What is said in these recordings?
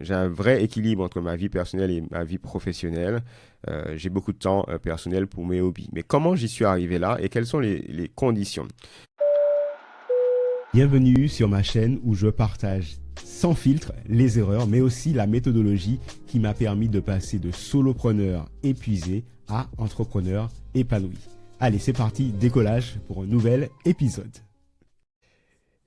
j'ai un vrai équilibre entre ma vie personnelle et ma vie professionnelle. J'ai beaucoup de temps personnel pour mes hobbies. Mais comment j'y suis arrivé là et quelles sont les conditions? Bienvenue sur ma chaîne où je partage sans filtre les erreurs, mais aussi la méthodologie qui m'a permis de passer de solopreneur épuisé à entrepreneur épanoui. Allez, c'est parti, décollage pour un nouvel épisode.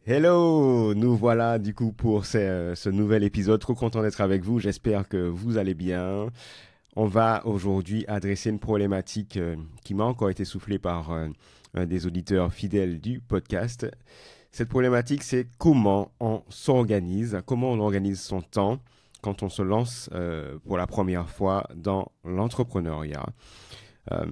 Hello, nous voilà du coup pour ce nouvel épisode. Trop content d'être avec vous. J'espère que vous allez bien. On va aujourd'hui adresser une problématique qui m'a encore été soufflée par un des auditeurs fidèles du podcast. Cette problématique, c'est comment on s'organise, comment on organise son temps quand on se lance pour la première fois dans l'entrepreneuriat. Euh,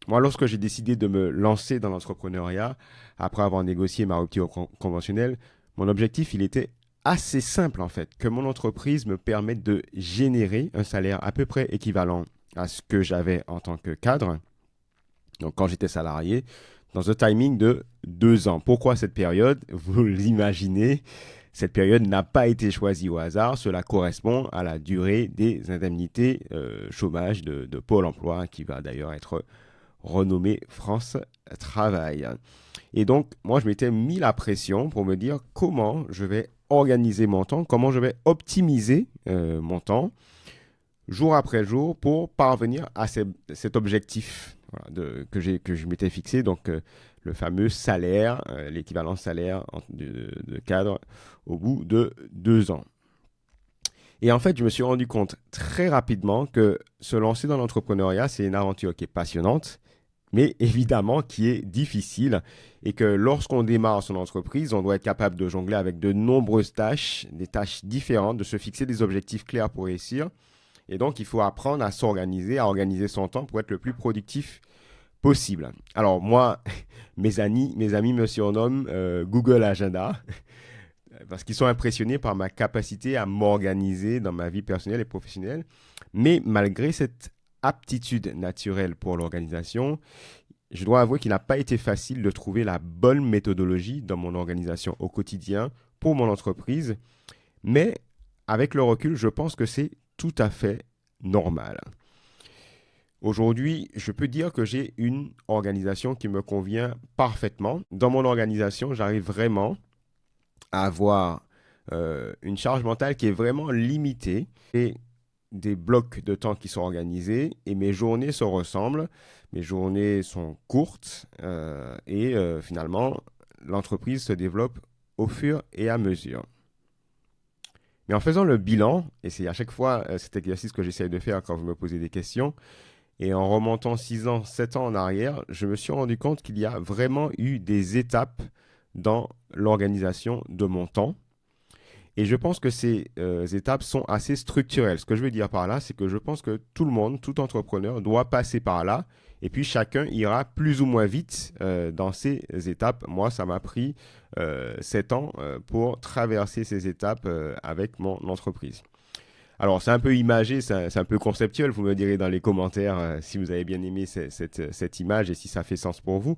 Moi, lorsque j'ai décidé de me lancer dans l'entrepreneuriat, après avoir négocié ma rupture conventionnelle, mon objectif, il était assez simple en fait, que mon entreprise me permette de générer un salaire à peu près équivalent à ce que j'avais en tant que cadre, donc quand j'étais salarié, dans un timing de 2 ans. Pourquoi cette période? Vous l'imaginez, cette période n'a pas été choisie au hasard. Cela correspond à la durée des indemnités chômage de Pôle emploi, qui va d'ailleurs être renommée France Travail. Et donc, moi, je m'étais mis la pression pour me dire comment je vais organiser mon temps, comment je vais optimiser mon temps jour après jour pour parvenir à cet objectif voilà, que je m'étais fixé. Donc, le fameux salaire, l'équivalent salaire de cadre au bout de 2 ans. Et en fait, je me suis rendu compte très rapidement que se lancer dans l'entrepreneuriat, c'est une aventure qui est passionnante, mais évidemment qui est difficile et que lorsqu'on démarre son entreprise, on doit être capable de jongler avec de nombreuses tâches, des tâches différentes, de se fixer des objectifs clairs pour réussir. Et donc, il faut apprendre à s'organiser, à organiser son temps pour être le plus productif possible. Alors moi, mes amis me surnomment Google Agenda parce qu'ils sont impressionnés par ma capacité à m'organiser dans ma vie personnelle et professionnelle. Mais malgré cette aptitude naturelle pour l'organisation, je dois avouer qu'il n'a pas été facile de trouver la bonne méthodologie dans mon organisation au quotidien pour mon entreprise. Mais avec le recul, je pense que c'est tout à fait normal. Aujourd'hui, je peux dire que j'ai une organisation qui me convient parfaitement. Dans mon organisation, j'arrive vraiment à avoir une charge mentale qui est vraiment limitée et des blocs de temps qui sont organisés et mes journées se ressemblent. Mes journées sont courtes et finalement, l'entreprise se développe au fur et à mesure. Mais en faisant le bilan, et c'est à chaque fois cet exercice que j'essaie de faire quand vous me posez des questions, et en remontant 6 ans, 7 ans en arrière, je me suis rendu compte qu'il y a vraiment eu des étapes dans l'organisation de mon temps. Et je pense que ces étapes sont assez structurelles. Ce que je veux dire par là, c'est que je pense que tout le monde, tout entrepreneur doit passer par là. Et puis chacun ira plus ou moins vite dans ces étapes. Moi, ça m'a pris 7 ans pour traverser ces étapes avec mon entreprise. Alors, c'est un peu imagé, c'est un peu conceptuel. Vous me direz dans les commentaires si vous avez bien aimé cette image et si ça fait sens pour vous.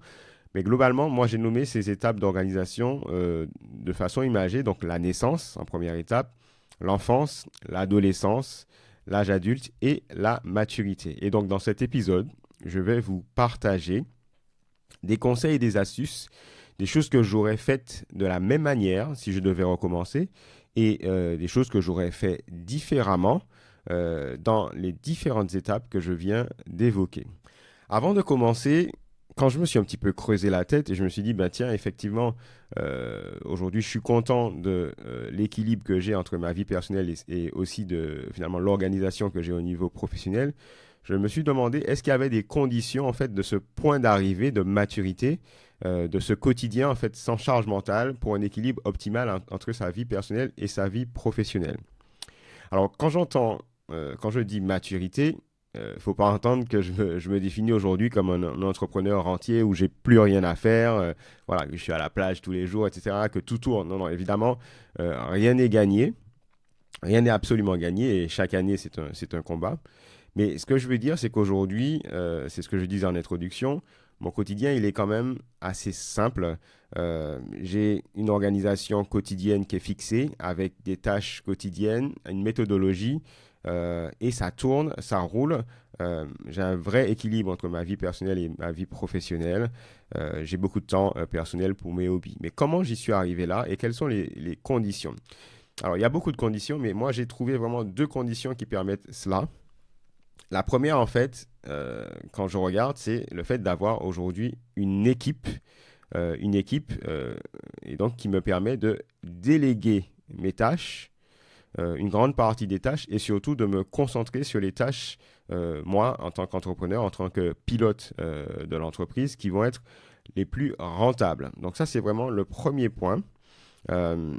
Mais globalement, moi, j'ai nommé ces étapes d'organisation de façon imagée. Donc, la naissance en première étape, l'enfance, l'adolescence, l'âge adulte et la maturité. Et donc, dans cet épisode, je vais vous partager des conseils et des astuces, des choses que j'aurais faites de la même manière si je devais recommencer et des choses que j'aurais fait différemment dans les différentes étapes que je viens d'évoquer. Avant de commencer, quand je me suis un petit peu creusé la tête et je me suis dit, bah tiens, effectivement, aujourd'hui, je suis content de l'équilibre que j'ai entre ma vie personnelle et aussi de finalement l'organisation que j'ai au niveau professionnel, je me suis demandé, est-ce qu'il y avait des conditions en fait de ce point d'arrivée de maturité, de ce quotidien en fait sans charge mentale pour un équilibre optimal entre sa vie personnelle et sa vie professionnelle. Alors, quand je dis maturité, faut pas entendre que je me définis aujourd'hui comme un entrepreneur rentier où j'ai plus rien à faire, voilà, que je suis à la plage tous les jours, etc., que tout tourne. Non, non, évidemment, rien n'est gagné, rien n'est absolument gagné et chaque année c'est un combat. Mais ce que je veux dire, c'est qu'aujourd'hui, c'est ce que je disais en introduction, mon quotidien, il est quand même assez simple. J'ai une organisation quotidienne qui est fixée avec des tâches quotidiennes, une méthodologie, et ça tourne, ça roule. J'ai un vrai équilibre entre ma vie personnelle et ma vie professionnelle. J'ai beaucoup de temps personnel pour mes hobbies. Mais comment j'y suis arrivé là et quelles sont les conditions? Alors, il y a beaucoup de conditions, mais moi, j'ai trouvé vraiment deux conditions qui permettent cela. La première, en fait, quand je regarde, c'est le fait d'avoir aujourd'hui et donc qui me permet de déléguer mes tâches, une grande partie des tâches, et surtout de me concentrer sur les tâches, moi, en tant qu'entrepreneur, en tant que pilote de l'entreprise, qui vont être les plus rentables. Donc ça, c'est vraiment le premier point. Euh,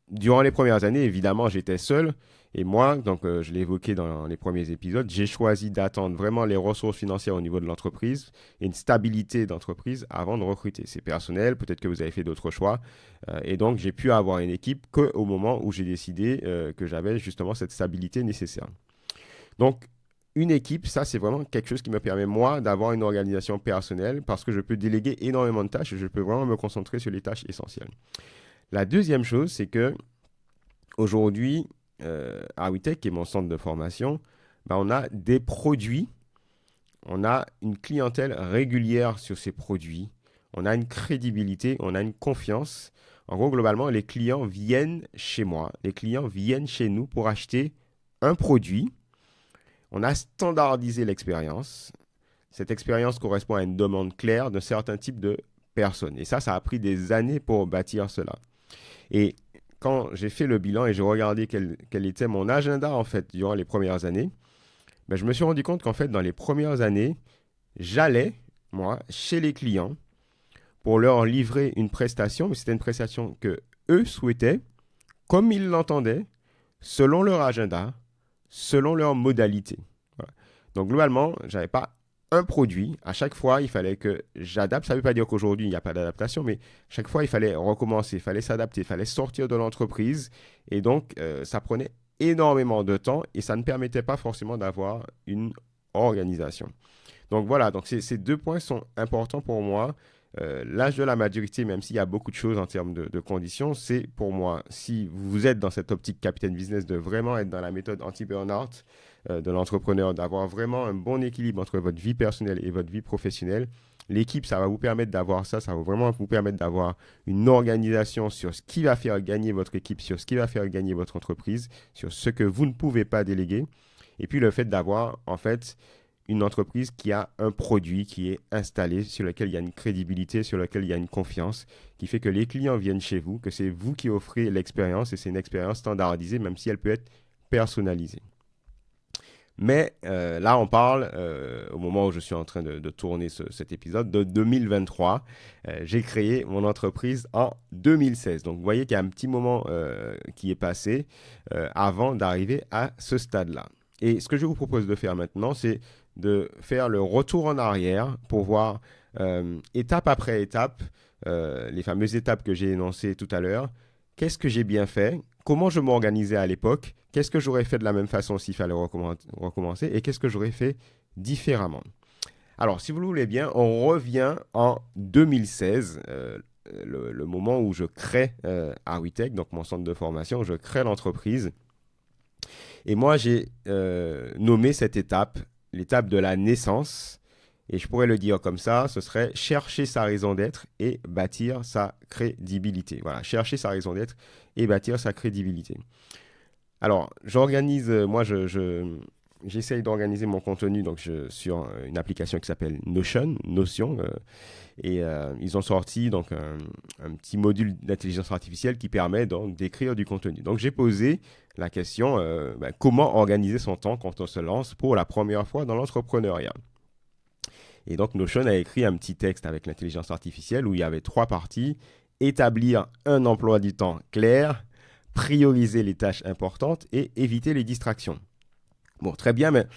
Durant les premières années, évidemment, j'étais seul. Et moi, donc, je l'ai évoqué dans les premiers épisodes, j'ai choisi d'attendre vraiment les ressources financières au niveau de l'entreprise et une stabilité d'entreprise avant de recruter. C'est personnel, peut-être que vous avez fait d'autres choix. Et donc, j'ai pu avoir une équipe qu'au moment où j'ai décidé que j'avais justement cette stabilité nécessaire. Donc, une équipe, ça, c'est vraiment quelque chose qui me permet, moi, d'avoir une organisation personnelle parce que je peux déléguer énormément de tâches et je peux vraiment me concentrer sur les tâches essentielles. La deuxième chose, c'est que aujourd'hui, à WeTech, qui est mon centre de formation, ben, on a des produits, on a une clientèle régulière sur ces produits, on a une crédibilité, on a une confiance. En gros, globalement, les clients viennent chez moi, les clients viennent chez nous pour acheter un produit. On a standardisé l'expérience. Cette expérience correspond à une demande claire d'un certain type de personnes. Et ça a pris des années pour bâtir cela. Et quand j'ai fait le bilan et j'ai regardé quel était mon agenda en fait durant les premières années, ben, je me suis rendu compte qu'en fait dans les premières années, j'allais, moi, chez les clients pour leur livrer une prestation, mais c'était une prestation que eux souhaitaient, comme ils l'entendaient, selon leur agenda, selon leurs modalités. Voilà. Donc globalement, je n'avais pas un produit. À chaque fois, il fallait que j'adapte. Ça ne veut pas dire qu'aujourd'hui, il n'y a pas d'adaptation, mais chaque fois, il fallait recommencer, il fallait s'adapter, il fallait sortir de l'entreprise. Et donc, ça prenait énormément de temps et ça ne permettait pas forcément d'avoir une organisation. Donc voilà, donc ces deux points sont importants pour moi. L'âge de la maturité, même s'il y a beaucoup de choses en termes de conditions, c'est pour moi, si vous êtes dans cette optique capitaine business, de vraiment être dans la méthode anti-burnout de l'entrepreneur, d'avoir vraiment un bon équilibre entre votre vie personnelle et votre vie professionnelle. L'équipe, ça va vous permettre d'avoir ça, ça va vraiment vous permettre d'avoir une organisation sur ce qui va faire gagner votre équipe, sur ce qui va faire gagner votre entreprise, sur ce que vous ne pouvez pas déléguer. Et puis le fait d'avoir, en fait, une entreprise qui a un produit qui est installé, sur lequel il y a une crédibilité, sur lequel il y a une confiance, qui fait que les clients viennent chez vous, que c'est vous qui offrez l'expérience et c'est une expérience standardisée, même si elle peut être personnalisée. Mais là, on parle, au moment où je suis en train de tourner cet épisode, de 2023. J'ai créé mon entreprise en 2016. Donc, vous voyez qu'il y a un petit moment qui est passé avant d'arriver à ce stade-là. Et ce que je vous propose de faire maintenant, c'est de faire le retour en arrière pour voir étape après étape, les fameuses étapes que j'ai énoncées tout à l'heure. Qu'est-ce que j'ai bien fait? Comment je m'organisais à l'époque? Qu'est-ce que j'aurais fait de la même façon s'il fallait recommencer? Et qu'est-ce que j'aurais fait différemment? Alors, si vous le voulez bien, on revient en 2016, le moment où je crée WeTech, donc mon centre de formation, je crée l'entreprise. Et moi, j'ai nommé cette étape, l'étape de la naissance. Et je pourrais le dire comme ça, ce serait chercher sa raison d'être et bâtir sa crédibilité. Voilà, chercher sa raison d'être et bâtir sa crédibilité. Alors, j'organise, moi, j'essaye d'organiser mon contenu donc sur une application qui s'appelle Notion, et ils ont sorti donc un petit module d'intelligence artificielle qui permet donc d'écrire du contenu. Donc, j'ai posé la question, comment organiser son temps quand on se lance pour la première fois dans l'entrepreneuriat? Et donc, Notion a écrit un petit texte avec l'intelligence artificielle où il y avait 3 parties. Établir un emploi du temps clair, prioriser les tâches importantes et éviter les distractions. Bon, très bien, mais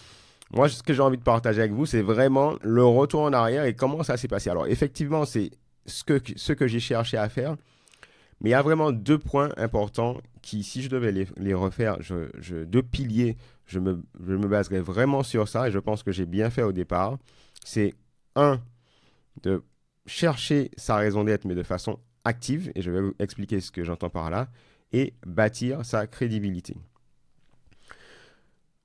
moi, ce que j'ai envie de partager avec vous, c'est vraiment le retour en arrière et comment ça s'est passé. Alors, effectivement, c'est ce que j'ai cherché à faire, mais il y a vraiment 2 points importants qui, si je devais les refaire, 2 piliers, je me baserais vraiment sur ça et je pense que j'ai bien fait au départ. C'est 1, de chercher sa raison d'être, mais de façon active, et je vais vous expliquer ce que j'entends par là, et bâtir sa crédibilité.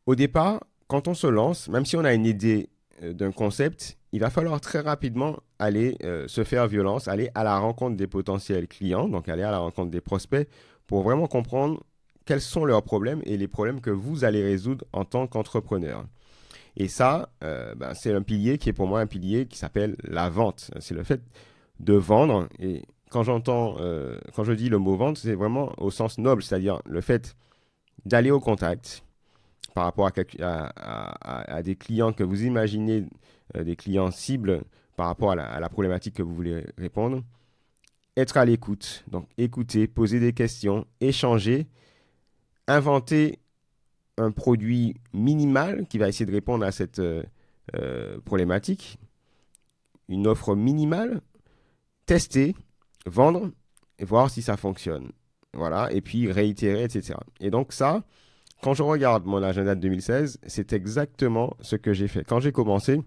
Au départ, quand on se lance, même si on a une idée d'un concept, il va falloir très rapidement aller se faire violence, aller à la rencontre des potentiels clients, donc aller à la rencontre des prospects pour vraiment comprendre quels sont leurs problèmes et les problèmes que vous allez résoudre en tant qu'entrepreneur. Et ça, c'est un pilier qui est pour moi un pilier qui s'appelle la vente. C'est le fait de vendre. Et quand quand je dis le mot vente, c'est vraiment au sens noble, c'est-à-dire le fait d'aller au contact par rapport à des clients que vous imaginez, des clients cibles par rapport à la problématique que vous voulez répondre. Être à l'écoute, donc écouter, poser des questions, échanger, inventer un produit minimal qui va essayer de répondre à cette problématique, une offre minimale, tester, vendre et voir si ça fonctionne. Voilà, et puis réitérer, etc. Et donc ça, quand je regarde mon agenda de 2016, c'est exactement ce que j'ai fait. Quand j'ai commencé,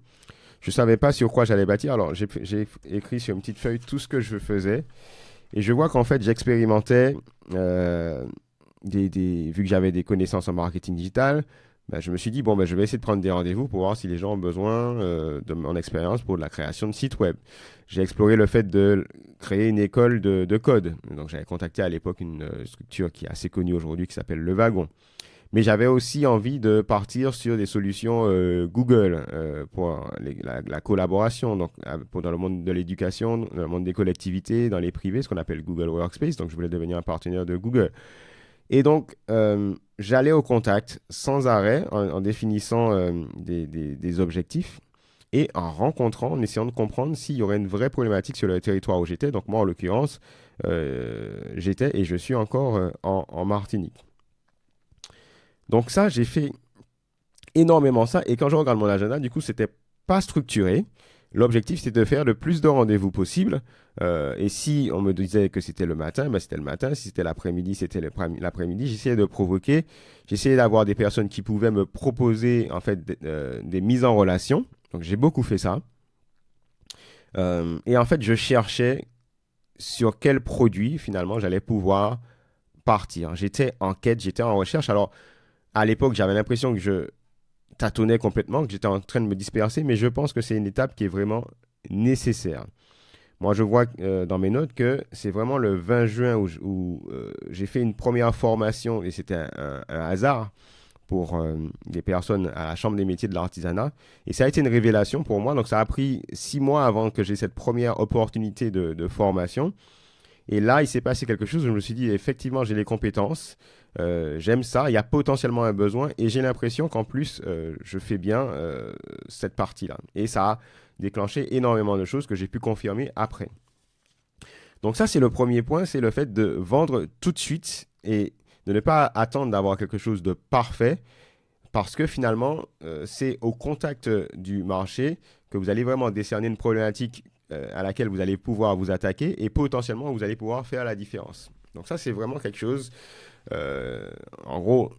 je ne savais pas sur quoi j'allais bâtir. Alors, j'ai écrit sur une petite feuille tout ce que je faisais. Et je vois qu'en fait, j'expérimentais, vu que j'avais des connaissances en marketing digital, je me suis dit, bon, je vais essayer de prendre des rendez-vous pour voir si les gens ont besoin de mon expérience pour de la création de sites web. J'ai exploré le fait de créer une école de code. Donc, j'avais contacté à l'époque une structure qui est assez connue aujourd'hui qui s'appelle Le Wagon. Mais j'avais aussi envie de partir sur des solutions Google pour la collaboration, donc dans le monde de l'éducation, dans le monde des collectivités, dans les privés, ce qu'on appelle Google Workspace. Donc, je voulais devenir un partenaire de Google. Et donc, j'allais au contact sans arrêt en définissant des objectifs et en rencontrant, en essayant de comprendre s'il y aurait une vraie problématique sur le territoire où j'étais. Donc, moi, en l'occurrence, j'étais et je suis encore en Martinique. Donc ça, j'ai fait énormément ça. Et quand je regarde mon agenda, du coup, c'était pas structuré. L'objectif, c'était de faire le plus de rendez-vous possible. Et si on me disait que c'était le matin, c'était le matin. Si c'était l'après-midi, c'était l'après-midi. J'essayais de provoquer. J'essayais d'avoir des personnes qui pouvaient me proposer, en fait, des mises en relation. Donc, j'ai beaucoup fait ça. Et en fait, je cherchais sur quel produit, finalement, j'allais pouvoir partir. J'étais en quête, j'étais en recherche. Alors, à l'époque, j'avais l'impression que je tâtonnais complètement, que j'étais en train de me disperser, mais je pense que c'est une étape qui est vraiment nécessaire. Moi, je vois dans mes notes que c'est vraiment le 20 juin où j'ai fait une première formation, et c'était un hasard pour des personnes à la Chambre des métiers de l'artisanat. Et ça a été une révélation pour moi. Donc, ça a pris 6 mois avant que j'ai cette première opportunité de formation. Et là, il s'est passé quelque chose où je me suis dit, effectivement, j'ai les compétences, j'aime ça, il y a potentiellement un besoin et j'ai l'impression qu'en plus, je fais bien cette partie-là. Et ça a déclenché énormément de choses que j'ai pu confirmer après. Donc ça, c'est le premier point, c'est le fait de vendre tout de suite et de ne pas attendre d'avoir quelque chose de parfait parce que finalement, c'est au contact du marché que vous allez vraiment décerner une problématique à laquelle vous allez pouvoir vous attaquer et potentiellement vous allez pouvoir faire la différence. Donc ça, c'est vraiment quelque chose, en gros,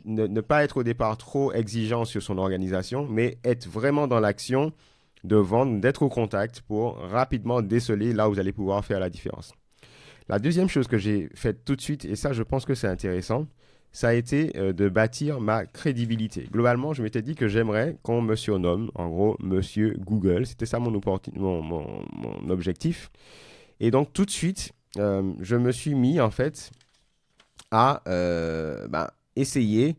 ne pas être au départ trop exigeant sur son organisation, mais être vraiment dans l'action de vendre, d'être au contact pour rapidement déceler là où vous allez pouvoir faire la différence. La deuxième chose que j'ai faite tout de suite, et ça je pense que c'est intéressant, ça a été de bâtir ma crédibilité. Globalement, je m'étais dit que j'aimerais qu'on me surnomme, en gros, Monsieur Google. C'était ça mon objectif. Et donc, tout de suite, je me suis mis, en fait, à essayer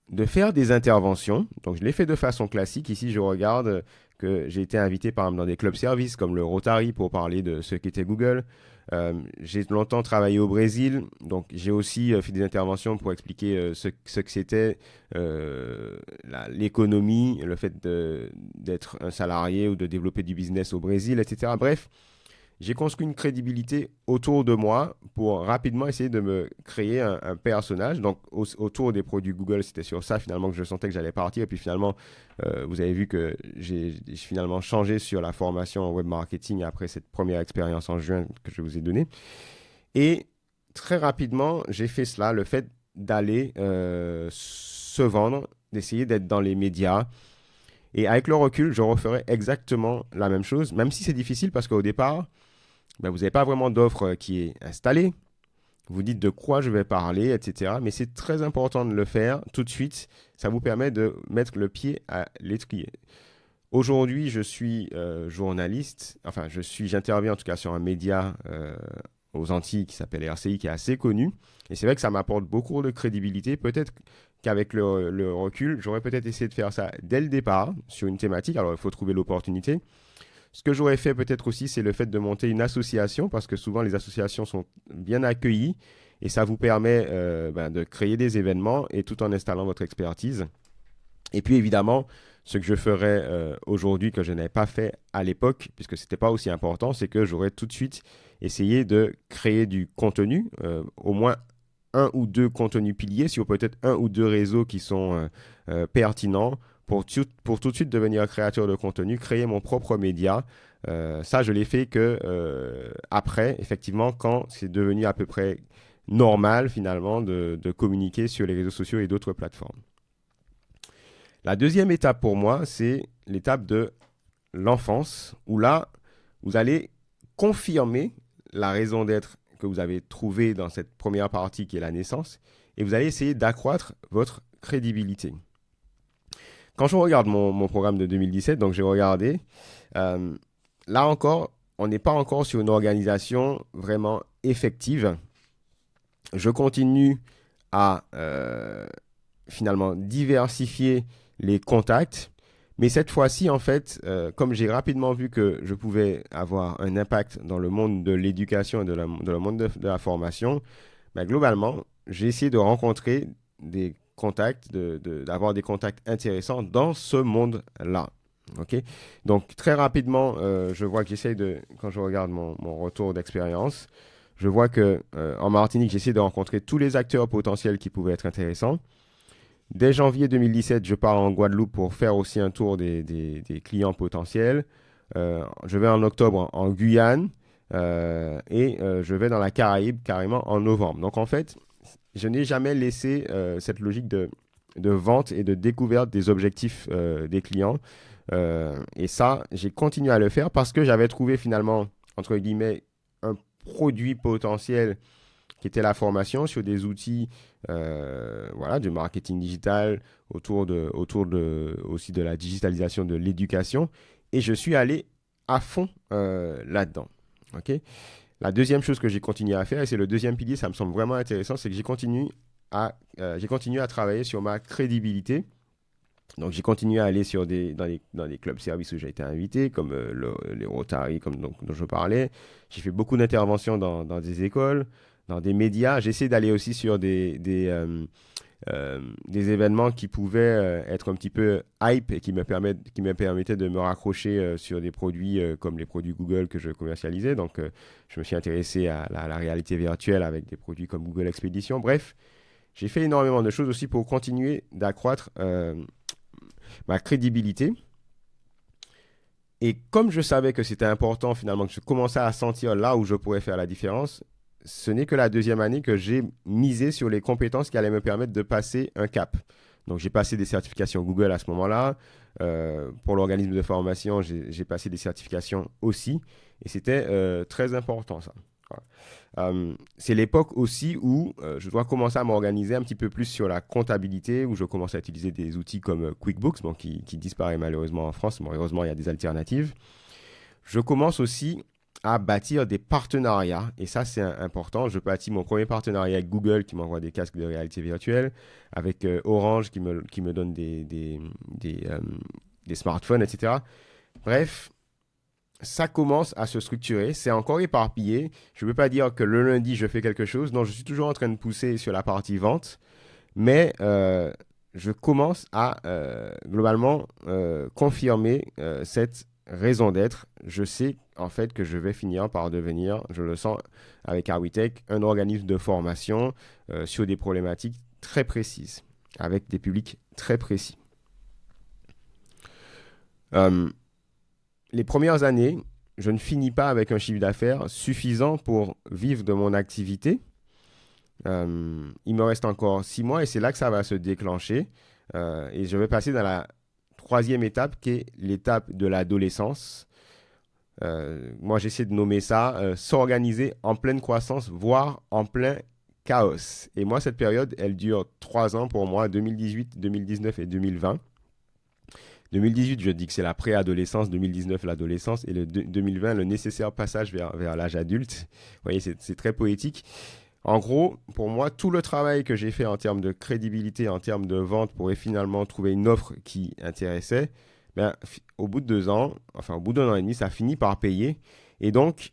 de faire des interventions. Donc, je l'ai fait de façon classique. Ici, je regarde que j'ai été invité, par exemple, dans des clubs services comme le Rotary pour parler de ce qu'était Google. J'ai longtemps travaillé au Brésil, donc j'ai aussi fait des interventions pour expliquer ce que c'était l'économie, le fait d'être un salarié ou de développer du business au Brésil, etc. Bref, j'ai construit une crédibilité autour de moi pour rapidement essayer de me créer un personnage. Donc, autour des produits Google, c'était sur ça finalement que je sentais que j'allais partir. Et puis finalement, vous avez vu que j'ai finalement changé sur la formation en web marketing après cette première expérience en juin que je vous ai donnée. Et très rapidement, j'ai fait cela, le fait d'aller se vendre, d'essayer d'être dans les médias. Et avec le recul, je referai exactement la même chose, même si c'est difficile parce qu'au départ, vous n'avez pas vraiment d'offre qui est installée. Vous dites de quoi je vais parler, etc. Mais c'est très important de le faire tout de suite. Ça vous permet de mettre le pied à l'étrier. Aujourd'hui, je suis journaliste. Enfin, j'interviens en tout cas sur un média aux Antilles qui s'appelle RCI, qui est assez connu. Et c'est vrai que ça m'apporte beaucoup de crédibilité. Peut-être qu'avec le recul, j'aurais peut-être essayé de faire ça dès le départ sur une thématique. Alors, il faut trouver l'opportunité. Ce que j'aurais fait peut-être aussi, c'est le fait de monter une association, parce que souvent les associations sont bien accueillies et ça vous permet de créer des événements et tout en installant votre expertise. Et puis évidemment, ce que je ferais aujourd'hui que je n'avais pas fait à l'époque, puisque ce n'était pas aussi important, c'est que j'aurais tout de suite essayé de créer du contenu, au moins un ou deux contenus piliers, sur peut-être un ou deux réseaux qui sont pertinents pour tout de suite devenir créateur de contenu, créer mon propre média. Ça, je l'ai fait que après, effectivement, quand c'est devenu à peu près normal finalement de communiquer sur les réseaux sociaux et d'autres plateformes. La deuxième étape pour moi, c'est l'étape de l'enfance, où là, vous allez confirmer la raison d'être que vous avez trouvée dans cette première partie qui est la naissance, et vous allez essayer d'accroître votre crédibilité. Quand je regarde mon programme de 2017, donc j'ai regardé, là encore, on n'est pas encore sur une organisation vraiment effective. Je continue à finalement diversifier les contacts, mais cette fois-ci, en fait, comme j'ai rapidement vu que je pouvais avoir un impact dans le monde de l'éducation et dans le monde de la formation, globalement, j'ai essayé de rencontrer des contacts, d'avoir des contacts intéressants dans ce monde-là. Okay. Donc, très rapidement, je vois que j'essaie quand je regarde mon retour d'expérience, je vois qu'en Martinique, j'essaie de rencontrer tous les acteurs potentiels qui pouvaient être intéressants. Dès janvier 2017, je pars en Guadeloupe pour faire aussi un tour des clients potentiels. Je vais en octobre en Guyane et je vais dans la Caraïbe carrément en novembre. Donc, en fait, je n'ai jamais laissé cette logique de vente et de découverte des objectifs des clients. Et ça, j'ai continué à le faire parce que j'avais trouvé finalement, entre guillemets, un produit potentiel qui était la formation sur des outils du marketing digital autour aussi de la digitalisation de l'éducation. Et je suis allé à fond là-dedans. Okay. La deuxième chose que j'ai continué à faire, et c'est le deuxième pilier, ça me semble vraiment intéressant, c'est que j'ai continué à travailler sur ma crédibilité. Donc, j'ai continué à aller dans les clubs services où j'ai été invité, comme les Rotary, dont je parlais. J'ai fait beaucoup d'interventions dans des écoles, dans des médias. J'essaie d'aller aussi sur des événements qui pouvaient être un petit peu hype et qui me permettaient de me raccrocher sur des produits comme les produits Google que je commercialisais. Donc, je me suis intéressé à la réalité virtuelle avec des produits comme Google Expédition. Bref, j'ai fait énormément de choses aussi pour continuer d'accroître ma crédibilité. Et comme je savais que c'était important finalement, que je commençais à sentir là où je pourrais faire la différence, ce n'est que la deuxième année que j'ai misé sur les compétences qui allaient me permettre de passer un cap. Donc j'ai passé des certifications Google à ce moment-là. Pour l'organisme de formation, j'ai passé des certifications aussi. Et c'était très important ça. C'est l'époque aussi où je dois commencer à m'organiser un petit peu plus sur la comptabilité, où je commence à utiliser des outils comme QuickBooks, qui disparaît malheureusement en France. Bon, heureusement, il y a des alternatives. Je commence aussi à bâtir des partenariats, et ça c'est important. Je bâtis mon premier partenariat avec Google qui m'envoie des casques de réalité virtuelle, avec Orange qui me donne des smartphones, etc. Bref, ça commence à se structurer, c'est encore éparpillé. Je ne veux pas dire que le lundi, je fais quelque chose. Non, je suis toujours en train de pousser sur la partie vente, mais je commence à globalement confirmer cette raison d'être. Je sais en fait que je vais finir par devenir, je le sens avec Arwitech, un organisme de formation sur des problématiques très précises, avec des publics très précis. Les premières années, je ne finis pas avec un chiffre d'affaires suffisant pour vivre de mon activité. Il me reste encore 6 mois et c'est là que ça va se déclencher. Et je vais passer dans la troisième étape qui est l'étape de l'adolescence. Moi, j'essaie de nommer ça s'organiser en pleine croissance, voire en plein chaos. Et moi, cette période, elle dure 3 ans pour moi, 2018, 2019 et 2020. 2018, je dis que c'est la préadolescence, 2019, l'adolescence, et 2020, le nécessaire passage vers l'âge adulte. Vous voyez, c'est très poétique. En gros, pour moi, tout le travail que j'ai fait en termes de crédibilité, en termes de vente, pour finalement trouver une offre qui intéressait, ben, au bout de 2 ans, enfin au bout d'1 an et demi, ça finit par payer. Et donc,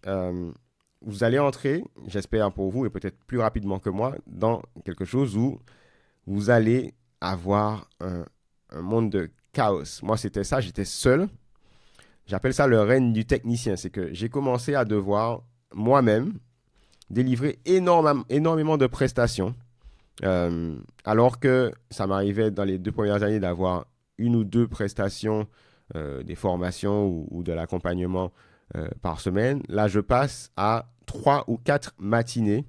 vous allez entrer, j'espère pour vous, et peut-être plus rapidement que moi, dans quelque chose où vous allez avoir un monde de chaos. Moi, c'était ça, j'étais seul. J'appelle ça le règne du technicien. C'est que j'ai commencé à devoir moi-même délivrer énormément de prestations. Alors que ça m'arrivait dans les 2 premières années d'avoir 1 ou 2 prestations, des formations ou de l'accompagnement par semaine. Là, je passe à 3 ou 4 matinées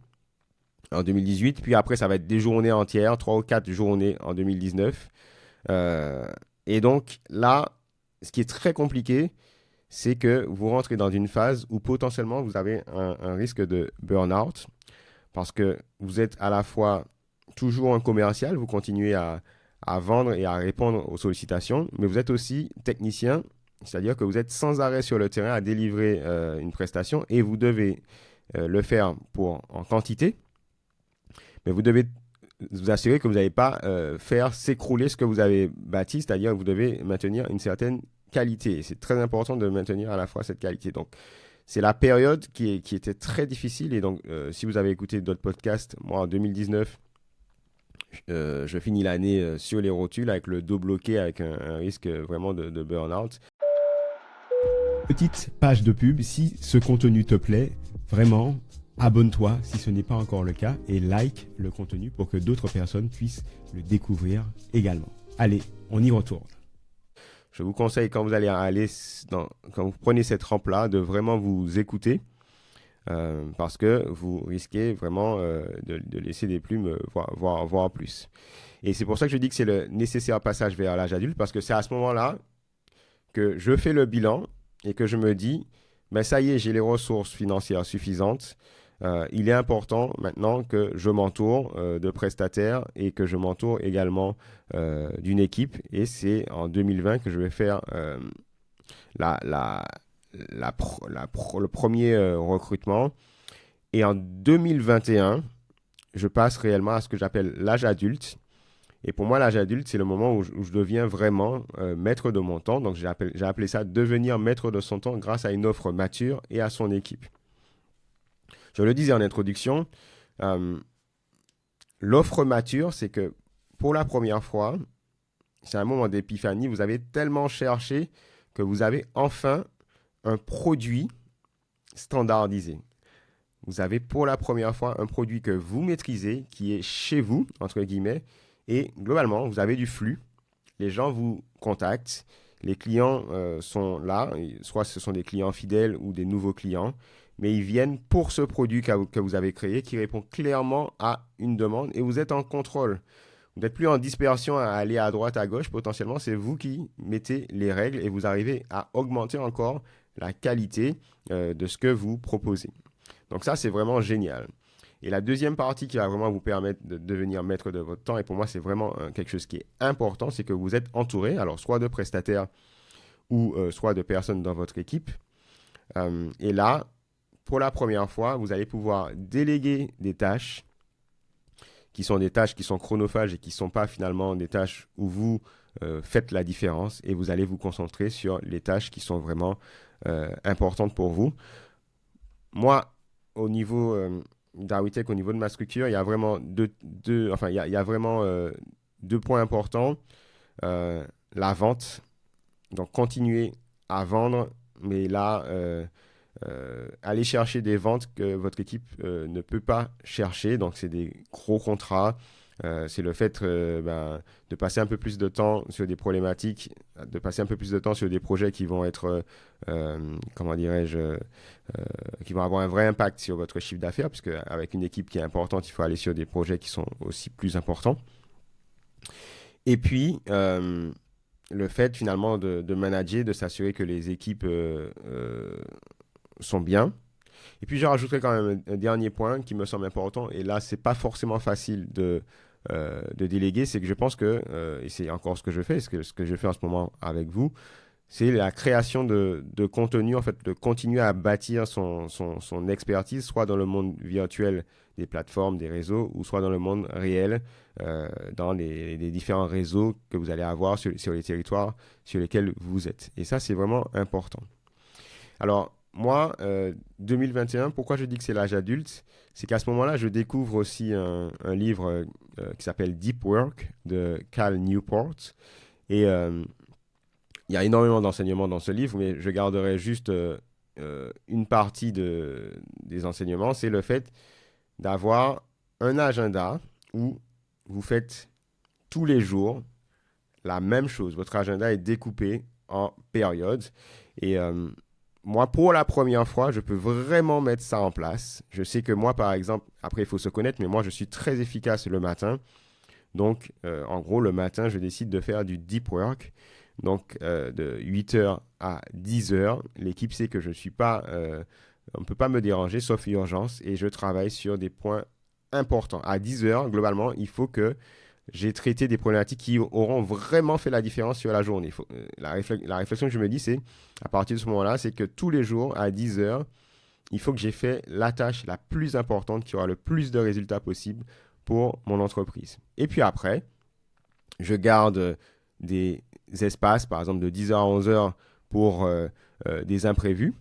en 2018. Puis après, ça va être des journées entières, 3 ou 4 journées en 2019. Et donc là, ce qui est très compliqué, c'est que vous rentrez dans une phase où potentiellement vous avez un risque de burn-out parce que vous êtes à la fois toujours un commercial, vous continuez à vendre et à répondre aux sollicitations, mais vous êtes aussi technicien, c'est-à-dire que vous êtes sans arrêt sur le terrain à délivrer une prestation et vous devez le faire en quantité, mais vous devez vous assurer que vous n'allez pas faire s'écrouler ce que vous avez bâti, c'est-à-dire que vous devez maintenir une certaine qualité. C'est très important de maintenir à la fois cette qualité. Donc, c'est la période qui était très difficile. Et donc, si vous avez écouté d'autres podcasts, moi, en 2019, je finis l'année sur les rotules avec le dos bloqué, avec un risque vraiment de burn-out. Petite page de pub, si ce contenu te plaît, vraiment, abonne-toi si ce n'est pas encore le cas et like le contenu pour que d'autres personnes puissent le découvrir également. Allez, on y retourne. Je vous conseille quand vous prenez cette rampe-là, de vraiment vous écouter parce que vous risquez vraiment de laisser des plumes, voire plus. Et c'est pour ça que je dis que c'est le nécessaire passage vers l'âge adulte parce que c'est à ce moment-là que je fais le bilan et que je me dis, ben ça y est, j'ai les ressources financières suffisantes. Il est important maintenant que je m'entoure de prestataires et que je m'entoure également d'une équipe. Et c'est en 2020 que je vais faire le premier recrutement. Et en 2021, je passe réellement à ce que j'appelle l'âge adulte. Et pour moi, l'âge adulte, c'est le moment où je deviens vraiment maître de mon temps. Donc, j'ai appelé ça devenir maître de son temps grâce à une offre mature et à son équipe. Je le disais en introduction, l'offre mature, c'est que pour la première fois, c'est un moment d'épiphanie, vous avez tellement cherché que vous avez enfin un produit standardisé. Vous avez pour la première fois un produit que vous maîtrisez, qui est chez vous, entre guillemets, et globalement, vous avez du flux. Les gens vous contactent, les clients sont là, soit ce sont des clients fidèles ou des nouveaux clients, mais ils viennent pour ce produit que vous avez créé, qui répond clairement à une demande, et vous êtes en contrôle. Vous n'êtes plus en dispersion à aller à droite, à gauche. Potentiellement, c'est vous qui mettez les règles et vous arrivez à augmenter encore la qualité de ce que vous proposez. Donc ça, c'est vraiment génial. Et la deuxième partie qui va vraiment vous permettre de devenir maître de votre temps, et pour moi, c'est vraiment quelque chose qui est important, c'est que vous êtes entouré, alors soit de prestataires ou soit de personnes dans votre équipe. Et là, pour la première fois, vous allez pouvoir déléguer des tâches qui sont des tâches qui sont chronophages et qui ne sont pas finalement des tâches où vous faites la différence, et vous allez vous concentrer sur les tâches qui sont vraiment importantes pour vous. Moi, au niveau d'Awitech, au niveau de ma structure, il y a vraiment deux points importants. La vente, donc continuer à vendre, mais là, aller chercher des ventes que votre équipe ne peut pas chercher. Donc, c'est des gros contrats. C'est le fait de passer un peu plus de temps sur des problématiques, de passer un peu plus de temps sur des projets qui vont être, qui vont avoir un vrai impact sur votre chiffre d'affaires, puisque avec une équipe qui est importante, il faut aller sur des projets qui sont aussi plus importants. Et puis, le fait finalement de manager, de s'assurer que les équipes sont bien. Et puis je rajouterai quand même un dernier point qui me semble important, et là c'est pas forcément facile de déléguer, c'est que je pense que, et c'est encore ce que je fais, ce que je fais en ce moment avec vous, c'est la création de contenu, en fait, de continuer à bâtir son expertise, soit dans le monde virtuel des plateformes, des réseaux, ou soit dans le monde réel, dans les différents réseaux que vous allez avoir sur les territoires sur lesquels vous êtes. Et ça, c'est vraiment important. Alors, moi, 2021, pourquoi je dis que c'est l'âge adulte? C'est qu'à ce moment-là, je découvre aussi un livre qui s'appelle Deep Work de Cal Newport. Et il y a énormément d'enseignements dans ce livre, mais je garderai juste une partie des enseignements. C'est le fait d'avoir un agenda où vous faites tous les jours la même chose. Votre agenda est découpé en périodes. Et moi, pour la première fois, je peux vraiment mettre ça en place. Je sais que moi, par exemple, après, il faut se connaître, mais moi, je suis très efficace le matin. Donc, en gros, le matin, je décide de faire du deep work. Donc, de 8h à 10h, l'équipe sait que je ne suis pas... on ne peut pas me déranger, sauf urgence, et je travaille sur des points importants. À 10h, globalement, il faut que j'ai traité des problématiques qui auront vraiment fait la différence sur la journée. La réflexion que je me dis, c'est, à partir de ce moment-là, c'est que tous les jours, à 10h, il faut que j'ai fait la tâche la plus importante qui aura le plus de résultats possible pour mon entreprise. Et puis après, je garde des espaces, par exemple de 10h à 11h pour des imprévus.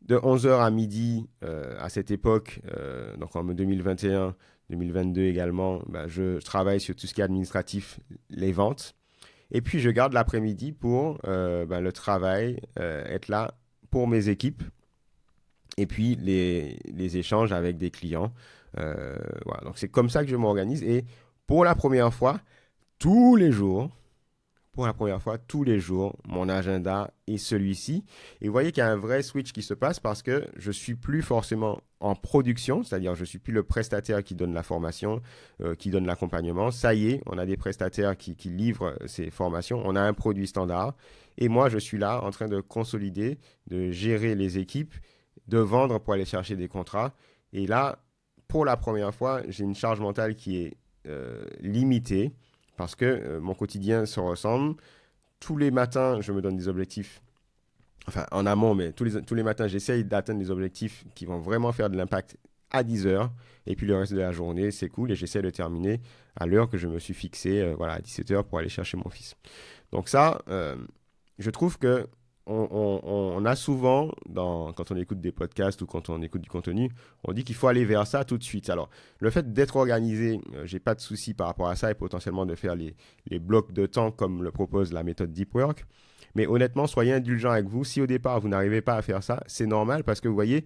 De 11h à midi, à cette époque, donc en 2021, 2022 également, je travaille sur tout ce qui est administratif, les ventes. Et puis, je garde l'après-midi pour le travail, être là pour mes équipes. Et puis, les échanges avec des clients. Voilà. Donc, c'est comme ça que je m'organise. Et pour la première fois, tous les jours, mon agenda est celui-ci. Et vous voyez qu'il y a un vrai switch qui se passe parce que je ne suis plus forcément en production, c'est-à-dire je ne suis plus le prestataire qui donne la formation, qui donne l'accompagnement. Ça y est, on a des prestataires qui livrent ces formations. On a un produit standard. Et moi, je suis là en train de consolider, de gérer les équipes, de vendre pour aller chercher des contrats. Et là, pour la première fois, j'ai une charge mentale qui est limitée. Parce que mon quotidien se ressemble. Tous les matins, je me donne des objectifs, enfin en amont, mais tous les matins, j'essaye d'atteindre des objectifs qui vont vraiment faire de l'impact à 10h. Et puis le reste de la journée, c'est cool et j'essaie de terminer à l'heure que je me suis fixé, voilà, à 17h pour aller chercher mon fils. Donc ça, je trouve que on a souvent, quand on écoute des podcasts ou quand on écoute du contenu, on dit qu'il faut aller vers ça tout de suite. Alors, le fait d'être organisé, j'ai pas de souci par rapport à ça et potentiellement de faire les blocs de temps comme le propose la méthode Deep Work. Mais honnêtement, soyez indulgents avec vous. Si au départ, vous n'arrivez pas à faire ça, c'est normal parce que vous voyez,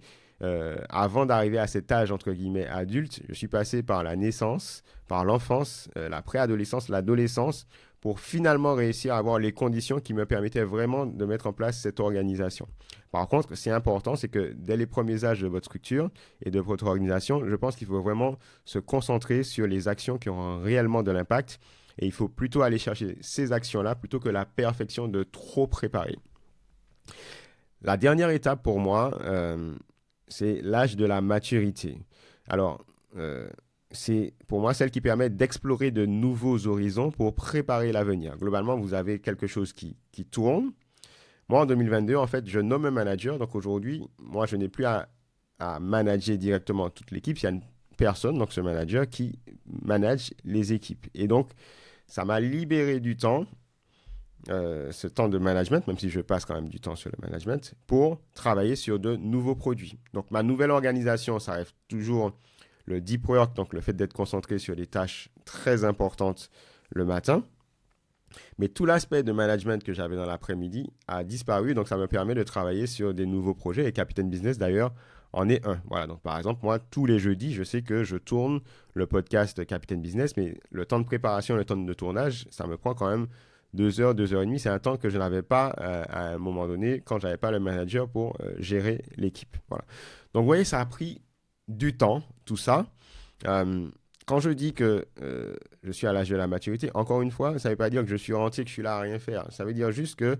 avant d'arriver à cet âge, entre guillemets, adulte, je suis passé par la naissance, par l'enfance, la préadolescence, l'adolescence, pour finalement réussir à avoir les conditions qui me permettaient vraiment de mettre en place cette organisation. Par contre, c'est important, c'est que dès les premiers âges de votre structure et de votre organisation, je pense qu'il faut vraiment se concentrer sur les actions qui auront réellement de l'impact et il faut plutôt aller chercher ces actions-là plutôt que la perfection de trop préparer. La dernière étape pour moi, c'est l'âge de la maturité. Alors, c'est pour moi celle qui permet d'explorer de nouveaux horizons pour préparer l'avenir. Globalement, vous avez quelque chose qui tourne. Moi, en 2022, en fait, je nomme un manager. Donc aujourd'hui, moi, je n'ai plus à manager directement toute l'équipe. Il y a une personne, donc ce manager, qui manage les équipes. Et donc, ça m'a libéré du temps, ce temps de management, même si je passe quand même du temps sur le management, pour travailler sur de nouveaux produits. Donc, ma nouvelle organisation, ça reste toujours le deep work, donc le fait d'être concentré sur des tâches très importantes le matin. Mais tout l'aspect de management que j'avais dans l'après-midi a disparu, donc ça me permet de travailler sur des nouveaux projets. Et Capitaine Business, d'ailleurs, en est un. Voilà, donc par exemple, moi, tous les jeudis, je sais que je tourne le podcast Capitaine Business, mais le temps de préparation, le temps de tournage, ça me prend quand même 2 heures, 2h30. C'est un temps que je n'avais pas à un moment donné quand je n'avais pas le manager pour gérer l'équipe. Voilà. Donc, vous voyez, ça a pris du temps, tout ça. Quand je dis que je suis à l'âge de la maturité, encore une fois, ça ne veut pas dire que je suis rentier, que je suis là à rien faire. Ça veut dire juste que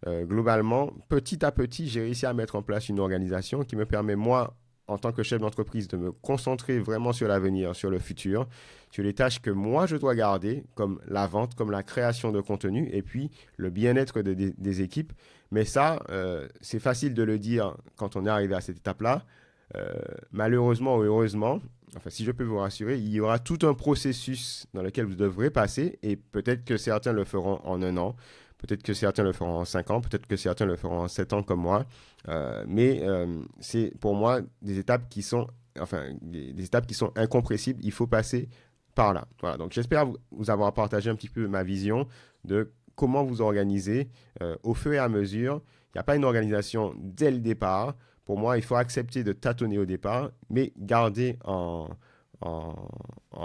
globalement, petit à petit, j'ai réussi à mettre en place une organisation qui me permet, moi, en tant que chef d'entreprise, de me concentrer vraiment sur l'avenir, sur le futur, sur les tâches que moi, je dois garder, comme la vente, comme la création de contenu, et puis le bien-être des équipes. Mais ça, c'est facile de le dire quand on est arrivé à cette étape-là. Malheureusement ou heureusement, enfin, si je peux vous rassurer, il y aura tout un processus dans lequel vous devrez passer, et peut-être que certains le feront en 1 an, peut-être que certains le feront en 5 ans, peut-être que certains le feront en 7 ans comme moi. Mais c'est pour moi des étapes qui sont, des étapes qui sont incompressibles. Il faut passer par là. Voilà. Donc j'espère vous avoir partagé un petit peu ma vision de comment vous organiser au fur et à mesure. Il n'y a pas une organisation dès le départ. Pour moi, il faut accepter de tâtonner au départ, mais garder en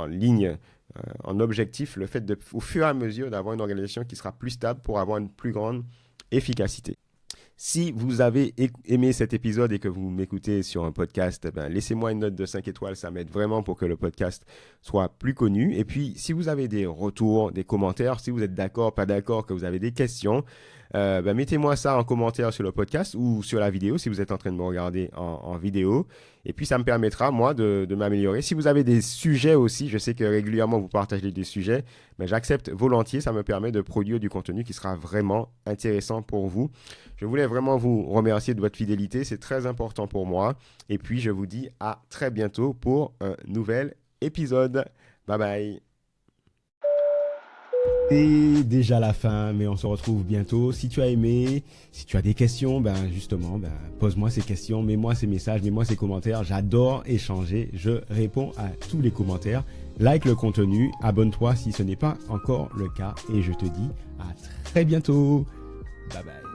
ligne, en objectif, le fait au fur et à mesure d'avoir une organisation qui sera plus stable pour avoir une plus grande efficacité. Si vous avez aimé cet épisode et que vous m'écoutez sur un podcast, laissez-moi une note de 5 étoiles, ça m'aide vraiment pour que le podcast soit plus connu. Et puis, si vous avez des retours, des commentaires, si vous êtes d'accord, pas d'accord, que vous avez des questions, mettez-moi ça en commentaire sur le podcast ou sur la vidéo si vous êtes en train de me regarder en vidéo. Et puis, ça me permettra, moi, de m'améliorer. Si vous avez des sujets aussi, je sais que régulièrement, vous partagez des sujets, mais j'accepte volontiers. Ça me permet de produire du contenu qui sera vraiment intéressant pour vous. Je voulais vraiment vous remercier de votre fidélité. C'est très important pour moi. Et puis, je vous dis à très bientôt pour un nouvel épisode. Bye bye. C'est déjà la fin, mais on se retrouve bientôt. Si tu as aimé, si tu as des questions, pose-moi ces questions, mets-moi ces messages, mets-moi ces commentaires. J'adore échanger. Je réponds à tous les commentaires. Like le contenu, abonne-toi si ce n'est pas encore le cas. Et je te dis à très bientôt. Bye bye.